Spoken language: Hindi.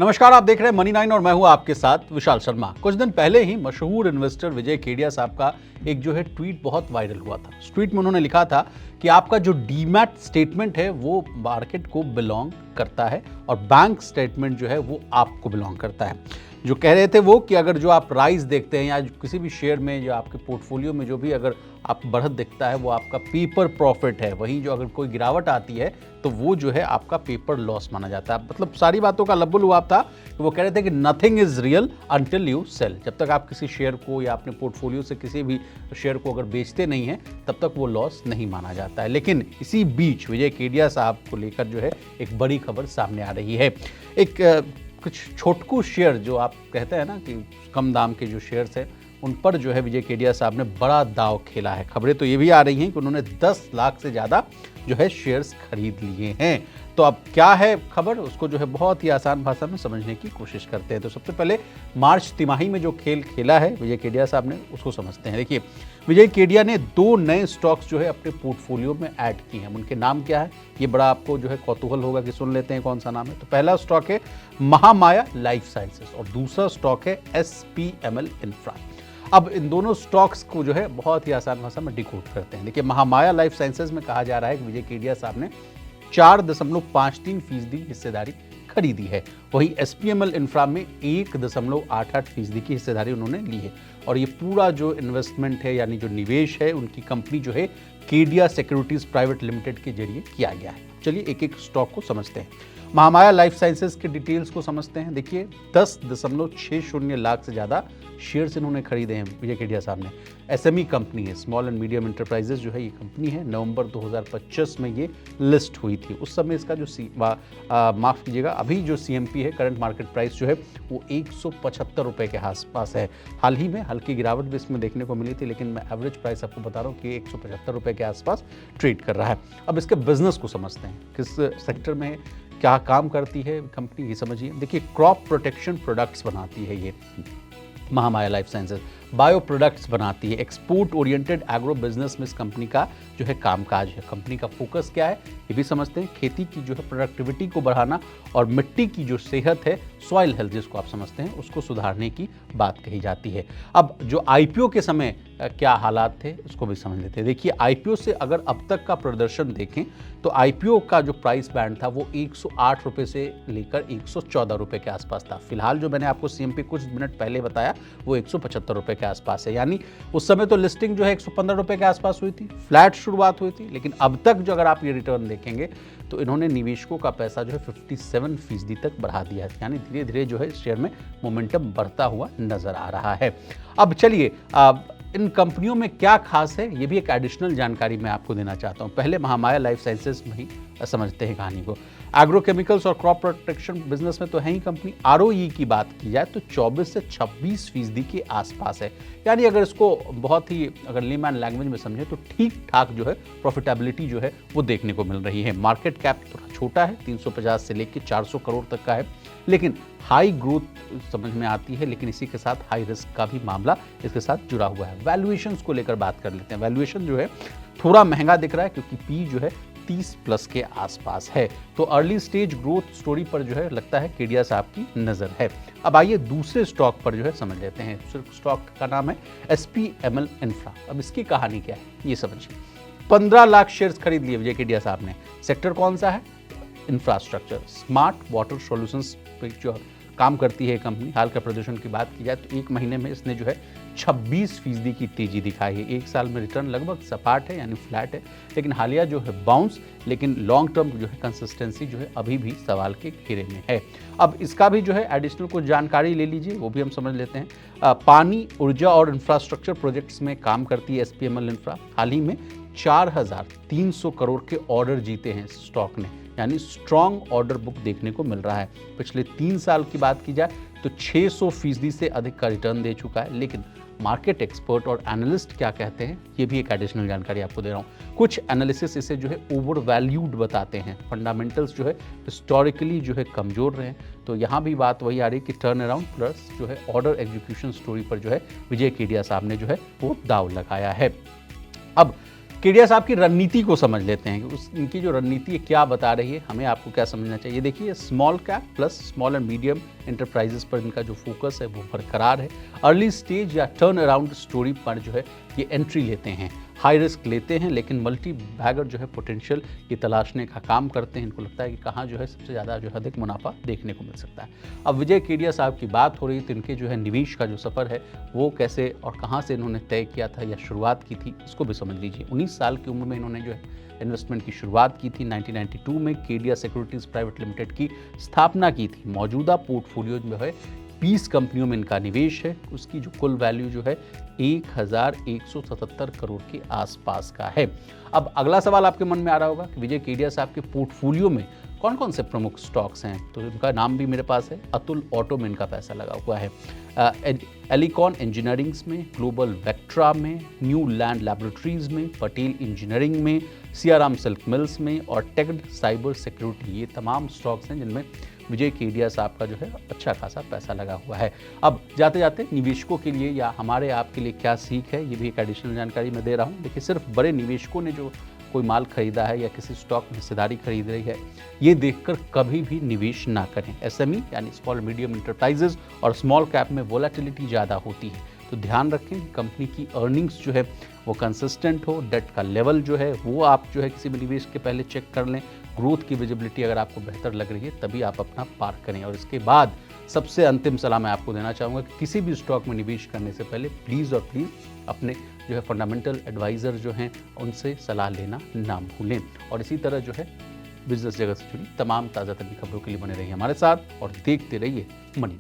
नमस्कार, आप देख रहे हैं मनी 9 और मैं हूं आपके साथ विशाल शर्मा। कुछ दिन पहले ही मशहूर इन्वेस्टर विजय केडिया साहब का एक जो है ट्वीट बहुत वायरल हुआ था। उस ट्वीट में उन्होंने लिखा था कि आपका जो डीमैट स्टेटमेंट है वो मार्केट को बिलोंग करता है और बैंक स्टेटमेंट जो है वो आपको बिलोंग करता है। जो कह रहे थे वो कि अगर जो आप राइज देखते हैं या किसी भी शेयर में या आपके पोर्टफोलियो में जो भी अगर आप बढ़त दिखता है वो आपका पेपर प्रॉफिट है, वहीं जो अगर कोई गिरावट आती है तो वो जो है आपका पेपर लॉस माना जाता है। मतलब सारी बातों का लब्बुल हुआ था कि वो कह रहे थे कि nothing is real until you sell. जब तक आप किसी शेयर को या अपने पोर्टफोलियो से किसी भी शेयर को अगर बेचते नहीं हैं तब तक वो लॉस नहीं माना जाता है। लेकिन इसी बीच विजय केडिया साहब को लेकर जो है एक बड़ी खबर सामने आ रही है। कुछ छोटकू शेयर जो आप कहते हैं ना कि कम दाम के जो शेयर्स हैं उन पर जो है विजय केडिया साहब ने बड़ा दांव खेला है। खबरें तो ये भी आ रही हैं कि उन्होंने 10 लाख से ज़्यादा जो है शेयर्स खरीद लिए हैं। तो अब क्या है खबर, उसको जो है बहुत ही आसान भाषा में समझने की कोशिश करते हैं। तो सबसे पहले मार्च तिमाही में जो खेल खेला है विजय केडिया साहब ने उसको समझते हैं। देखिए, विजय केडिया ने 2 नए स्टॉक्स जो है अपने पोर्टफोलियो में ऐड किए हैं। उनके नाम क्या है ये बड़ा आपको जो है कौतूहल होगा कि सुन लेते हैं कौन सा नाम है। तो पहला स्टॉक है महामाया लाइफ साइंसेस और दूसरा स्टॉक है SPML इंफ्रा। अब इन दोनों स्टॉक्स को जो है बहुत ही आसान भाषा में डिकोड करते हैं। देखिए, महामाया लाइफ साइंसेज में कहा जा रहा है कि विजय केडिया साहब ने 4.53% हिस्सेदारी खरीदी है। वहीं SPML इंफ्रा में 1.88% की हिस्सेदारी उन्होंने ली है। और ये पूरा जो इन्वेस्टमेंट है यानी जो निवेश है उनकी कंपनी जो है केडिया सिक्योरिटीज प्राइवेट लिमिटेड के जरिए किया गया है। चलिए एक एक स्टॉक को समझते हैं। महामाया लाइफ साइंसेज के डिटेल्स को समझते हैं। देखिए, 10.60 लाख से ज़्यादा शेयर्स इन्होंने खरीदे हैं विजय केडिया साहब ने। SME कंपनी है, स्मॉल एंड मीडियम एंटरप्राइजेस जो है ये कंपनी है। नवंबर 2025 में ये लिस्ट हुई थी। उस समय इसका जो माफ़ कीजिएगा, अभी जो CMP है करंट मार्केट प्राइस जो है वो 175 रुपये के आसपास है। हाल ही में हल्की गिरावट भी इसमें देखने को मिली थी, लेकिन मैं एवरेज प्राइस आपको बता रहा हूँ कि 175 रुपये के आसपास ट्रेड कर रहा है। अब इसके बिजनेस को समझते हैं, किस सेक्टर में क्या काम करती है कंपनी ये समझिए। देखिए, क्रॉप प्रोटेक्शन प्रोडक्ट्स बनाती है ये Mahamaya life sciences, bio products बनाती है। एक्सपोर्ट ओरिएंटेड एग्रो बिजनेस में इस कंपनी का जो है कामकाज है। कंपनी का फोकस क्या है ये भी समझते हैं। खेती की जो है प्रोडक्टिविटी को बढ़ाना और मिट्टी की जो सेहत है, सॉइल हेल्थ जिसको आप समझते हैं, उसको सुधारने की बात कही जाती है। अब जो IPO के समय क्या हालात थे उसको भी समझ लेते हैं। देखिए, IPO से अगर अब तक का प्रदर्शन देखें तो IPO का जो प्राइस बैंड था वो 108 रुपये से लेकर 114 रुपये के आसपास था। फिलहाल जो मैंने आपको CMP कुछ मिनट पहले बताया वो 175 रुपये के आसपास है। यानी उस समय तो लिस्टिंग जो है 115 रुपये के आसपास हुई थी, फ्लैट शुरुआत हुई थी। लेकिन अब तक जो अगर आप ये रिटर्न देखेंगे तो इन्होंने निवेशकों का पैसा जो है 57% तक बढ़ा दिया है। यानी धीरे धीरे जो है शेयर में मोमेंटम बढ़ता हुआ नजर आ रहा है। अब चलिए इन कंपनियों में क्या खास है ये भी एक एडिशनल जानकारी मैं आपको देना चाहता हूँ। पहले महामाया लाइफ साइंसेज में ही समझते हैं कहानी को। एग्रोकेमिकल्स और क्रॉप प्रोटेक्शन बिजनेस में तो है ही कंपनी। ROE की बात की जाए तो 24 से 26% के आसपास है। यानी अगर इसको बहुत ही अगर लेमैन लैंग्वेज में समझे तो ठीक ठाक जो है प्रॉफिटेबिलिटी जो है वो देखने को मिल रही है। मार्केट कैप थोड़ा छोटा है, 350 से लेकर 400 करोड़ तक का है, लेकिन हाई ग्रोथ समझ में आती है। लेकिन इसी के साथ हाई रिस्क का भी मामला इसके साथ जुड़ा हुआ है। वैल्यूएशंस को लेकर बात कर लेते हैं। वैल्यूएशन जो है थोड़ा महंगा दिख रहा है क्योंकि P जो है 30+ के आसपास है। तो अर्ली स्टेज ग्रोथ स्टोरी पर जो है लगता है केडिया साहब की नजर है। अब आइए दूसरे स्टॉक पर जो है समझ लेते हैं। स्टॉक का नाम है SPML इंफ्रा। अब इसकी कहानी क्या है ये समझिए। 15 लाख शेयर्स खरीद लिए विजय केडिया साहब ने। सेक्टर कौन सा है? इंफ्रास्ट्रक्चर, स्मार्ट वाटर सॉल्यूशंस पे जो काम करती है कंपनी। हाल का प्रदर्शन की बात की जाए तो एक महीने में इसने जो है 26% की तेजी दिखाई है। एक साल में रिटर्न लगभग सपाट है यानी फ्लैट है, लेकिन हालिया जो है बाउंस, लेकिन लॉन्ग टर्म जो है कंसिस्टेंसी जो है अभी भी सवाल के घेरे में है। अब इसका भी जो है एडिशनल कुछ जानकारी ले लीजिए, वो भी हम समझ लेते हैं। पानी, ऊर्जा और इंफ्रास्ट्रक्चर प्रोजेक्ट्स में काम करती है SPML इंफ्रा। हाल ही में 4,300 करोड़ के ऑर्डर जीते हैं स्टॉक ने, यानी स्ट्रॉन्ग ऑर्डर बुक देखने को मिल रहा है। पिछले 3 साल की बात की जाए तो 600% से अधिक का रिटर्न दे चुका है। लेकिन मार्केट एक्सपर्ट और एनालिस्ट क्या कहते हैं ये भी एक एडिशनल जानकारी आपको दे रहा हूँ। कुछ एनालिसिस इसे जो है ओवर वैल्यूड बताते हैं। फंडामेंटल्स जो है हिस्टोरिकली जो है कमजोर रहे। तो यहाँ भी बात वही आ रही कि टर्न अराउंड प्लस जो है ऑर्डर एग्जीक्यूशन स्टोरी पर जो है विजय केडिया साहब ने जो है वो दाव लगाया है। अब केडिया साहब की रणनीति को समझ लेते हैं कि इनकी जो रणनीति है क्या बता रही है, हमें आपको क्या समझना चाहिए। देखिए, small cap plus small and medium enterprises पर इनका जो फोकस है वो बरकरार है। अर्ली स्टेज या टर्न अराउंड स्टोरी पर जो है ये एंट्री लेते हैं, हाई रिस्क लेते हैं, लेकिन मल्टी बैगर जो है पोटेंशियल की तलाशने का काम करते हैं। इनको लगता है कि कहाँ जो है सबसे ज़्यादा जो है अधिक मुनाफा देखने को मिल सकता है। अब विजय केडिया साहब की बात हो रही, तो इनके जो है निवेश का जो सफ़र है वो कैसे और कहाँ से इन्होंने तय किया था या शुरुआत की थी, इसको भी समझ लीजिए। 19 साल की उम्र में इन्होंने जो है इन्वेस्टमेंट की शुरुआत की थी। 1992 में केडिया सिक्योरिटीज़ प्राइवेट लिमिटेड की स्थापना की थी। मौजूदा पोर्टफोलियो जो है 20 कंपनियों में इनका निवेश है। उसकी जो कुल वैल्यू जो है 1177 करोड़ के आसपास का है। अब अगला सवाल आपके मन में आ रहा होगा कि विजय केडिया साहब के पोर्टफोलियो में कौन कौन से प्रमुख स्टॉक्स हैं, तो इनका नाम भी मेरे पास है। अतुल ऑटो में इनका पैसा लगा हुआ है, एलिकॉन इंजीनियरिंग्स में, ग्लोबल वेक्ट्रा में, न्यू लैंड लैबोरेटरीज में, पटेल इंजीनियरिंग में, सियाराम सिल्क मिल्स में और टेक्ड साइबर सिक्योरिटी। ये तमाम स्टॉक्स हैं जिनमें विजय केडिया साहब का जो है अच्छा खासा पैसा लगा हुआ है। अब जाते जाते निवेशकों के लिए या हमारे आपके लिए क्या सीख है, ये भी एक एडिशनल जानकारी मैं दे रहा हूँ। देखिए, सिर्फ बड़े निवेशकों ने जो कोई माल खरीदा है या किसी स्टॉक में हिस्सेदारी खरीद रही है, ये देखकर कभी भी निवेश ना करें। एसएमई यानी स्मॉल मीडियम इंटरप्राइजेज और स्मॉल कैप में वोलेटिलिटी ज़्यादा होती है, तो ध्यान रखें कंपनी की अर्निंग्स जो है वो कंसिस्टेंट हो, डेट का लेवल जो है वो आप जो है किसी भी निवेश के पहले चेक कर लें। ग्रोथ की विजिबिलिटी अगर आपको बेहतर लग रही है तभी आप अपना पार्क करें। और इसके बाद सबसे अंतिम सलाह मैं आपको देना चाहूँगा कि किसी भी स्टॉक में निवेश करने से पहले प्लीज़ अपने जो है फंडामेंटल एडवाइज़र जो हैं उनसे सलाह लेना ना भूलें। और इसी तरह जो है बिजनेस जगत से जुड़ी तमाम ताज़ा तरीन खबरों के लिए बने रहिए हमारे साथ और देखते रहिए मनी।